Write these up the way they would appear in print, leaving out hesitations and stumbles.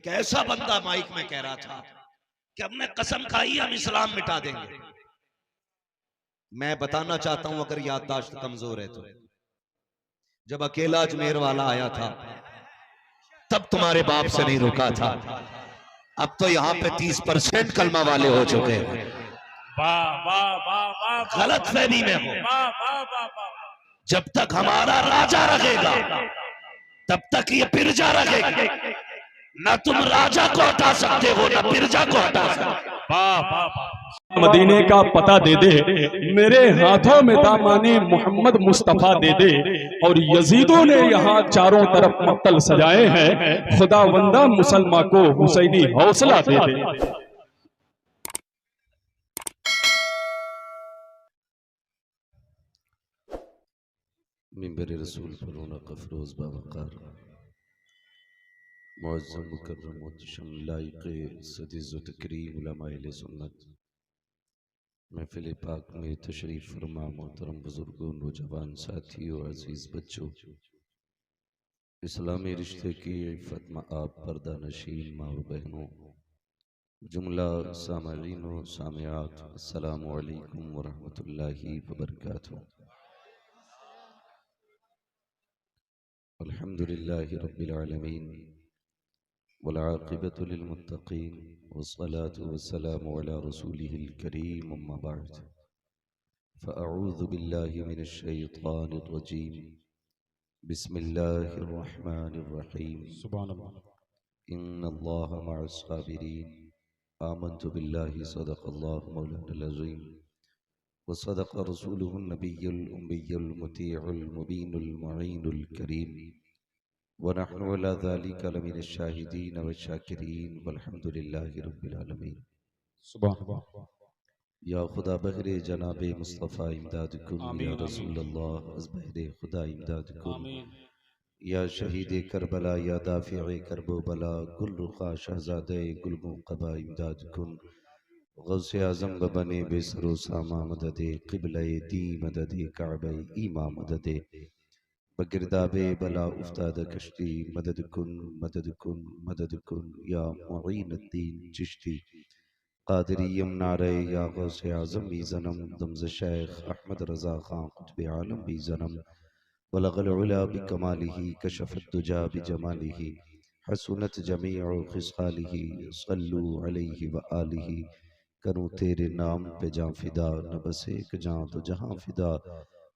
एक ऐसा बंदा माइक में कह रहा था कि हमने कसम खाई हम इस्लाम मिटा देंगे। मैं बताना चाहता हूं अगर याददाश्त कमजोर है तो, जब अकेला अजमेर वाला आया था तब तुम्हारे बाप से नहीं रुका था। अब तो यहाँ पे 30% कलमा वाले हो चुके हैं। गलत फहमी में हो। जब तक हमारा राजा रहेगा तब तक ये पिरजा रहेगा। ना तुम राजा को हटा सकते हो ना पिरजा को हटा सकते हो। मदीने का पता दे दे, मेरे हाथों में दामाने मोहम्मद मुस्तफा दे दे। और यजीदों ने यहाँ चारों तरफ मक्तल सजाए हैं, खुदा वंदा मुसलमान को हुसैनी हौसला दे दे। मिंबर रसूल पर रौनक अफरोज बावकार मुअज़्ज़म मुकर्रम मुहतशम लाइक़ सदीज़ व तकरीम उलमाए अहले सुन्नत महफ़िल पाक में तशरीफ़ फरमा मोहतरम बुजुर्गों, नौजवान साथियों, अजीज़ बच्चों, इस्लामी रिश्ते की इफ़्फ़त में आप पर्दा नशीन माँ और बहनों, जुमला सामईन व सामिआत, अस्सलामु अलैकुम व रहमतुल्लाहि व बरकातुहू। अल्हम्दुलिल्लाहि रब्बिल आलमीन वल आक़िबतु लिल मुत्तक़ीन वस्सलातु वस्सलामु अला रसूलिहिल करीम अम्मा बअद फ़अऊज़ु बिल्लाहि मिनश शैतानिर रजीम बिस्मिल्लाहिर रहमानिर रहीम इन्नल्लाह मअस साबिरीन आमन्तु बिल्लाहि सदक़ल्लाहु मौलानाल अज़ीम व सदक़ रसूलुहुन नबियुल उम्मियुल मुतीउल मुबीनुल मुईनुल करीम व नहनु अला ज़ालिका लमिनश शाहिदीन व शाकिरीन वल्हम्दुलिल्लाहि रब्बिल आलमीन। या खुदा बहरे जनाबे मुस्तफ़ा इमदाद कुन, या रसूल अल्लाह अज़ बहरे खुदा इमदाद कुन, या शहीद करबला, या दाफ़िए करबो बला, गुल रुखा शहज़ादे गुल मुक़बा इमदाद कुन, गौसे आज़म बने बेसरो सामा मददे क़िबले दी मददे काबे ईमा मददे बगिरदाबे बला उफ्ताद कश्ती मदद कुन मदद कुन मदद कुन, या मुईनुद्दीन चिश्ती क़ादिरियम नारे, या गौसे आज़म भी ज़नम दमज़ शेख अहमद रज़ा ख़ान क़ुत्ब आलम भी ज़नम बलग़ल उला बिकमालिही कशफ़त दुजा बिजमालिही हसुनत जमीउ ख़िसालिही सल्लु अलैहि व आलिही। करूँ तेरे नाम पे जाँ फ़िदा, न बस एक जाँ तो जहाँ फ़िदा,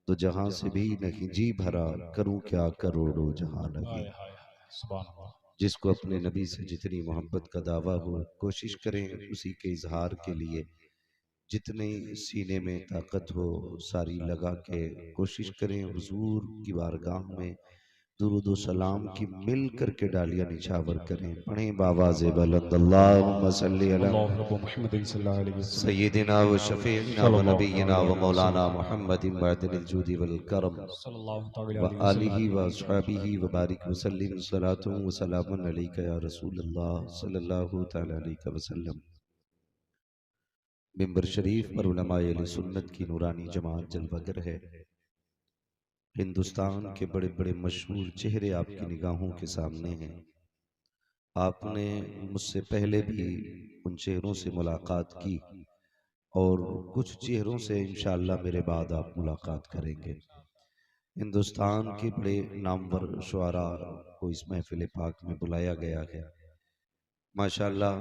तो जहाँ से भी नहीं जी भरा, करूँ क्या करोड़ों जहाँ लगे। जिसको अपने नबी से जितनी मोहब्बत का दावा हो, कोशिश करें उसी के इजहार के लिए जितने सीने में ताकत हो सारी लगा के कोशिश करें हुजूर की बारगाह में दुरूद व सलाम की मिल करके डालियां निछावर करें। पढ़ें बावाज़े बुलंद अल्लाहुम्मा सल्ली अला सय्यिदिना व शफीइना व नबीना व मौलाना मुहम्मदिन मअदनिल जूदी वल करम व आलिही व अस्हाबिही व बारिक व सल्लिम सलातुन व सलामुन अलैका या रसूलल्लाह सल्लल्लाहु तआला अलैहि वसल्लम। मिंबर शरीफ पर उलमाए अहले सुन्नत की नूरानी जमात जलवागर है। हिंदुस्तान के बड़े बड़े मशहूर चेहरे आपकी निगाहों के सामने हैं। आपने मुझसे पहले भी उन चेहरों से मुलाकात की और कुछ चेहरों से इंशाअल्लाह मेरे बाद आप मुलाकात करेंगे। हिंदुस्तान के बड़े नामवर शुआरा को इस महफिल पाक में बुलाया गया है। माशाअल्लाह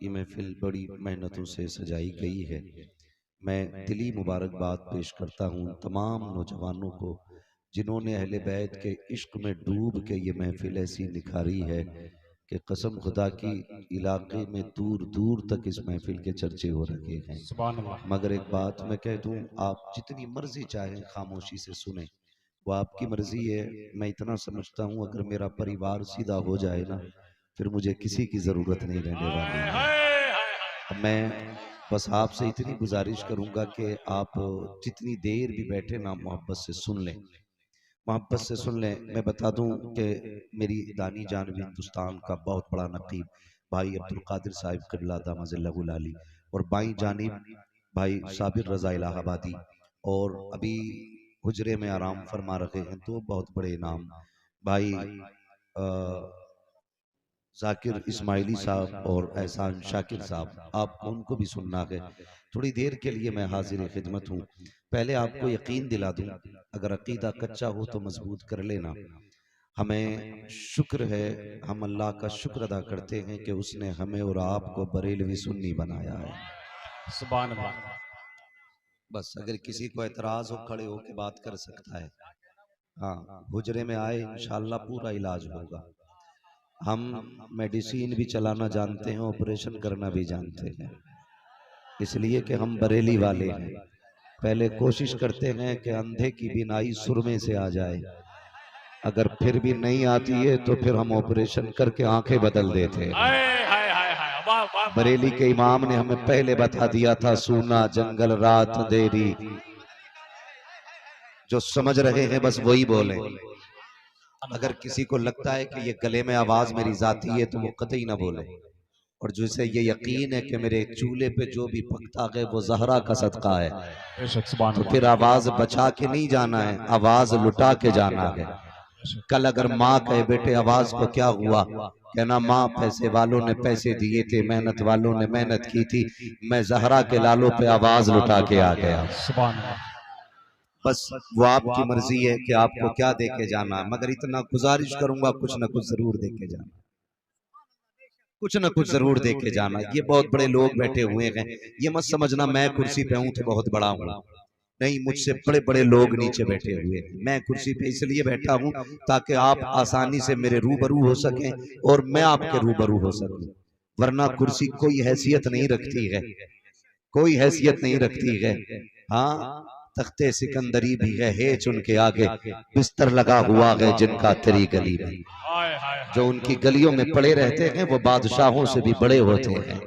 ये महफिल बड़ी मेहनतों से सजाई गई है। मैं दिली मुबारकबाद पेश करता हूँ तमाम नौजवानों को जिन्होंने अहले बैत के इश्क में डूब के ये महफिल ऐसी निखारी है कि कसम खुदा की इलाके में दूर दूर तक इस महफिल के चर्चे हो रहे हैं। मगर एक बात मैं कह दूं, आप जितनी मर्जी चाहें खामोशी से सुने, वो आपकी मर्जी है। मैं इतना समझता हूँ अगर मेरा परिवार सीधा हो जाए ना, फिर मुझे किसी की जरूरत नहीं रहने वाली है। मैं बस आपसे इतनी गुजारिश करूंगा कि आप जितनी देर भी बैठे ना मोहब्बत से सुन लें, मोहब्बत से सुन लें। मैं बता दूं कि मेरी दानी जानब हिंदुस्तान का बहुत बड़ा नकीब भाई अब्दुल कादिर साहिब क़िबला दामज़िल्लहुल आली और बाई जानिब भाई साबिर रज़ा इलाहाबादी, और अभी हुजरे में आराम फरमा रहे हैं तो बहुत बड़े नाम भाई जाकिर इस्माइली साहब और एहसान शाकिर साहब, आपको उनको भी सुनना है। थोड़ी देर के लिए मैं हाजिर खिदमत हूँ। पहले आपको यकीन दिला दूं, अगर अकीदा कच्चा हो तो मजबूत कर लेना। हमें शुक्र है, हम अल्लाह का शुक्र अदा करते हैं कि उसने हमें और आपको बरेलवी सुन्नी बनाया है। सुभान अल्लाह। बस अगर किसी को एतराज हो, खड़े होकर बात कर सकता है। हाँ, हुजरे में आए, इंशाअल्लाह पूरा इलाज होगा। हम मेडिसिन भी चलाना जानते हैं, ऑपरेशन करना भी जानते हैं, इसलिए कि हम बरेली वाले हैं। पहले कोशिश करते हैं कि अंधे की बीनाई सुरमे से आ जाए, अगर फिर भी नहीं आती है तो फिर हम ऑपरेशन करके आंखें बदल देते हैं। बरेली के इमाम ने हमें पहले बता दिया था, सूना जंगल रात अंधेरी। जो समझ रहे हैं बस वही बोले। अगर किसी को लगता है कि ये गले में आवाज मेरी जाती है तो वो कतई ना बोले। और जिसे ये यकीन है कि मेरे चूल्हे पे जो भी पकता है वो जहरा का सदका है, तो फिर आवाज बचा के नहीं जाना है, आवाज लुटा के जाना है। कल अगर माँ कहे बेटे आवाज को क्या हुआ, कहना माँ पैसे वालों ने पैसे दिए थे, मेहनत वालों ने मेहनत की थी, मैं जहरा के लालों पे आवाज लुटा के आ गया। बस वो आपकी मर्जी है कि आपको क्या दे के जाना, मगर इतना गुजारिश करूंगा कुछ ना कुछ जरूर दे के जाना, कुछ ना कुछ जरूर दे के जाना। ये बहुत बड़े लोग बैठे हुए हैं, ये मत समझना मैं कुर्सी पे हूं तो बहुत बड़ा हूं, नहीं, मुझसे बड़े बड़े लोग नीचे बैठे हुए हैं। मैं कुर्सी पे इसलिए बैठा हूं ताकि आप आसानी से मेरे रूबरू हो सकें और मैं आपके रूबरू हो सकूं, वरना कुर्सी कोई हैसियत नहीं रखती है, कोई हैसियत नहीं रखती है। हाँ, तख्ते सिकंदरी भी है उनके आगे, बिस्तर लगा हुआ है जिनका तेरी गली में। जो उनकी गलियों में पड़े रहते हैं वो बादशाहों से भी बड़े होते हैं।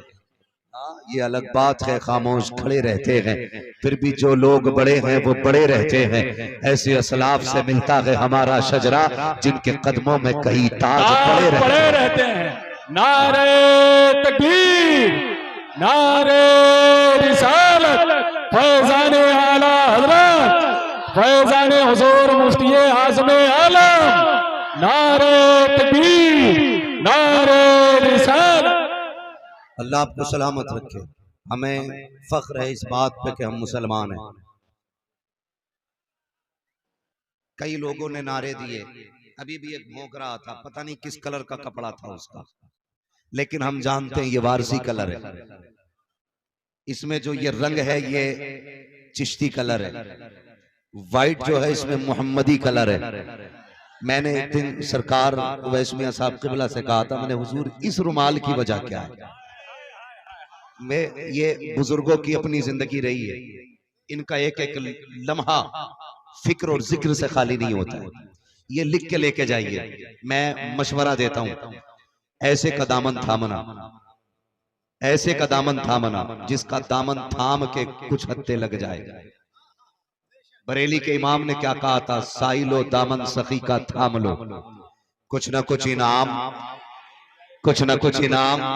ये अलग बात है, खामोश खड़े रहते हैं, फिर भी जो लोग बड़े हैं वो बड़े रहते हैं। ऐसे असलाफ से मिलता है हमारा शजरा, जिनके कदमों में कई ताज पड़े रहते हैं। नारे तकबीर, नारे रिसालत, फैज़ाने आला हज़रत, फैज़ाने हुज़ूर मुफ्ती आज़म आलम, नारे तकबीर, नारे रिसालत। अल्लाह आपको सलामत रखे। हमें फख्र है इस बात पे कि हम मुसलमान हैं। कई लोगों ने नारे दिए, अभी भी एक भौंक रहा था, पता नहीं किस कलर का कपड़ा था उसका, लेकिन हम जानते हैं ये वारसी कलर है। इसमें जो ये रंग है ये चिश्ती कलर है, वाइट जो है इसमें मोहम्मदी कलर है। मैंने एक दिन सरकार उवैस मियां साहब क़िबला से कहा था, मैंने हुजूर इस रुमाल की वजह क्या है? मैं ये बुजुर्गों की अपनी जिंदगी रही है, इनका एक एक लम्हा फिक्र और जिक्र से खाली नहीं होता है। ये लिख के लेके जाइए, मैं मशवरा देता हूं, ऐसे का दामन थामना, ऐसे का दामन थामना जिसका दामन थाम के कुछ हत्ते लग जाए। बरेली के इमाम ने क्या कहा था, साइलो दामन सखी का थाम लो, कुछ ना कुछ इनाम, कुछ ना कुछ इनाम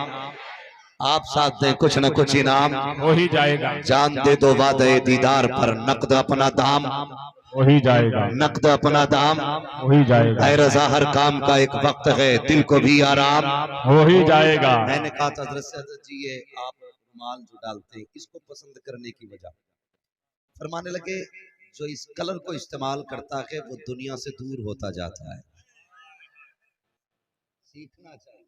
आप साथ दें, कुछ न कुछ इनाम हो ही जाएगा। जान दे दो वादे दीदार पर, नकद अपना दाम हो ही जाएगा, नकद अपना दाम हो ही जाएगा। ऐ रज़ा हर काम का एक वक्त है, दिल को भी आराम हो ही जाएगा। मैंने कहा था हज़रत जी ये आप रुमाल जो डालते हैं इसको पसंद करने की वजह, फरमाने लगे जो इस कलर को इस्तेमाल करता है वो दुनिया से दूर होता जाता है, सीखना चाहिए।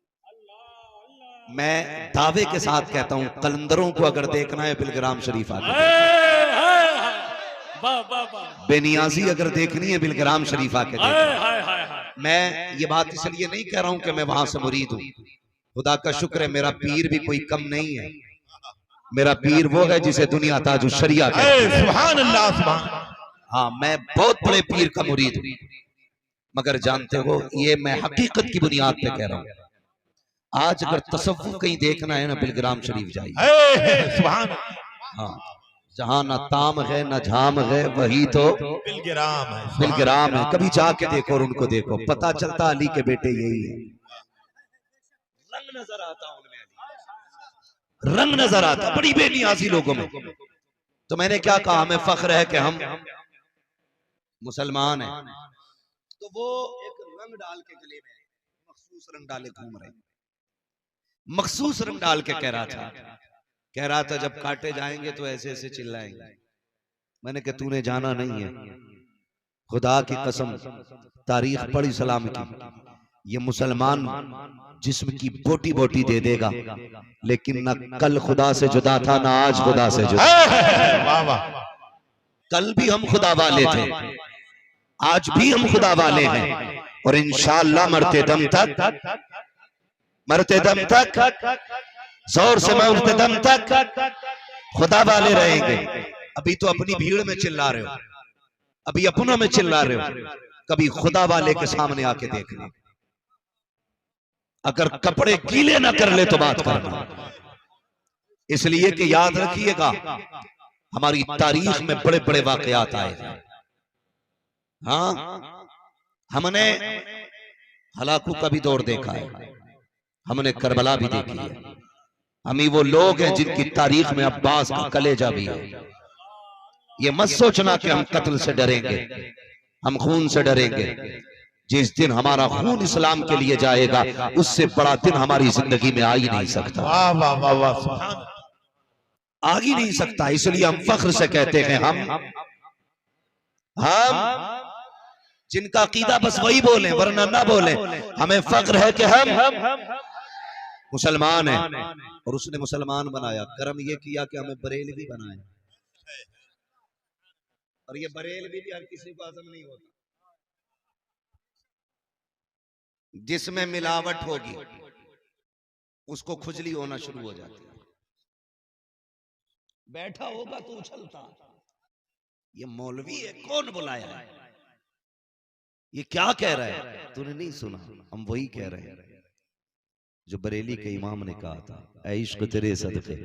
मैं दावे के साथ कहता हूं कलंदरों को अगर देखना है बिलग्राम शरीफ आके, बेनियाजी अगर देखनी है बिलग्राम शरीफ आके देखना। मैं ये बात इसलिए नहीं कह रहा हूं कि मैं वहां से मुरीद हूं, खुदा का शुक्र है मेरा पीर भी कोई कम नहीं है। मेरा पीर वो है जिसे दुनिया ताजु शरिया कहती है। सुभान अल्लाह, सुभान। हाँ, मैं बहुत बड़े पीर का मुरीद हूं, मगर जानते हो ये मैं हकीकत की बुनियाद पे कह रहा हूं। आज अगर तसव्वुफ कहीं देखना है ना बिलग्राम शरीफ जाइए। हाँ, जहाँ ना ताम है ना झाम है वही तो बिलग्राम है, बिलग्राम है। कभी जाके देखो और उनको देखो, पता चलता अली के बेटे यही है। रंग नजर आता उनमें, रंग नजर आता बड़ी बेनियाजी लोगों में। तो मैंने क्या कहा, हमें फख्र है कि हम मुसलमान हैं। तो वो एक रंग डाल के गले में मखसूस रंग डाले घूम रहे हैं, मखसूस रंग डाल के कह रहा था जब काटे जाएंगे तो ऐसे ऐसे चिल्लाएंगे। मैंने कहा तूने जाना नहीं है, खुदा की कसम तारीख पढ़ इस्लाम की, ये मुसलमान जिस्म की बोटी बोटी दे देगा लेकिन न कल खुदा से जुदा था ना आज खुदा से जुदा। कल भी हम खुदा वाले थे, आज भी हम खुदा वाले हैं और इंशाअल्लाह मरते दम तक जोर से मरते दम तक खुदा वाले रहेंगे। अभी तो अपनी भीड़ में चिल्ला रहे हो, अभी अपनों में चिल्ला रहे हो, कभी खुदा वाले के सामने आके देखना। अगर कपड़े गीले ना कर ले तो बात करना, इसलिए कि याद रखिएगा हमारी तारीख में बड़े बड़े वाकयात आए हैं। हाँ, हमने हलाकू का भी दौर देखा है, हमने करबला भी देखी है। हम ही वो लोग हैं जिनकी तारीख में अब्बास का कलेजा भी है। ये मत सोचना कि हम कत्ल से डरेंगे, हम खून से डरेंगे। जिस दिन हमारा खून इस्लाम के लिए जाएगा उससे बड़ा दिन हमारी जिंदगी में आ ही नहीं सकता, आ ही नहीं सकता। इसलिए हम फख्र से कहते हैं हम जिनका अकीदा बस वही बोले वरना ना बोले। हमें फख्र है कि हम मुसलमान हैं और उसने मुसलमान बनाया। करम ये किया कि हमें बरेलवी बनाया, और ये बरेलवी भी हर किसी को आज़म नहीं होता। जिसमें मिलावट होगी उसको खुजली होना शुरू हो जाती है। बैठा होगा तो उछलता, ये मौलवी है, कौन बुलाया है, ये क्या कह रहा है, तूने नहीं सुना? हम वही कह रहे हैं जो बरेली के इमाम ने कहा था, ऐ इश्क तेरे सदके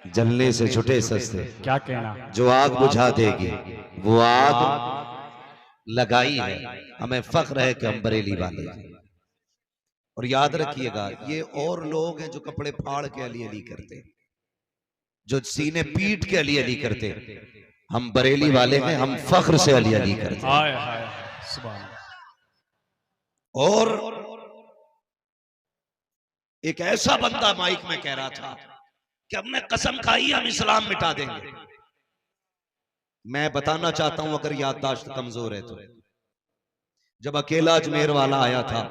जलने से छुटे सस्ते। क्या कहना, जो आग बुझा देगी वो आग लगाई है। हमें फख्र है कि हम बरेली वाले हैं। और याद रखिएगा ये और लोग हैं जो कपड़े फाड़ के अली अली करते, जो सीने पीट के अली अली करते। हम बरेली वाले हैं, हम फख्र से अली अली करते। और एक ऐसा बंदा माइक में कह रहा था कि हमने कसम खाई हम इस्लाम मिटा देंगे। मैं बताना चाहता हूं अगर याददाश्त कमजोर है तो, जब अकेला अजमेर वाला आया था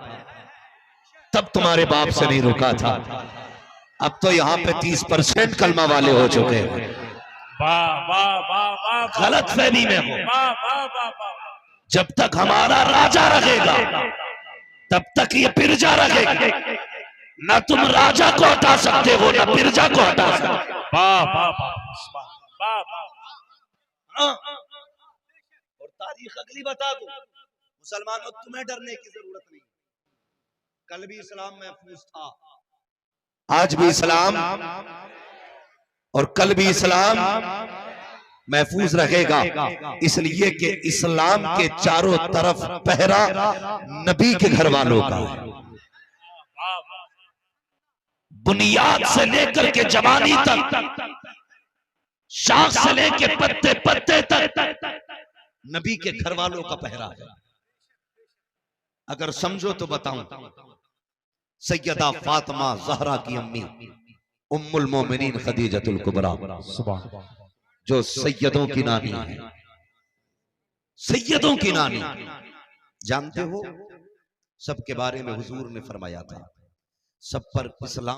तब तुम्हारे बाप से नहीं रुका था। अब तो यहाँ पे 30% कलमा वाले हो चुके हैं। गलत फहमी में हो। जब तक हमारा राजा रहेगा तब तक ये पिरजा रहेगा। ना तुम राजा को हटा सकते हो ना पिरजा को हटा सकते। और तारीख अगली बता दूं, मुसलमानों तुम्हें डरने की जरूरत नहीं। कल भी इस्लाम महफूज था, आज भी इस्लाम और कल भी इस्लाम महफूज रहेगा। इसलिए कि इस्लाम के चारों तरफ पहरा नबी के घर वालों का है। बुनियाद से लेकर के जवानी तक, शाख से लेकर पत्ते पत्ते तक नबी के घर वालों का पहरा है। अगर समझो तो बताऊं, सैयदा फातिमा ज़हरा की अम्मी उम्मुल मोमिनीन खदीजतुल कुबरा, जो सैयदों की नानी है, सैयदों की नानी, जानते हो सबके बारे में हुजूर ने फरमाया था सब पर इस्लाम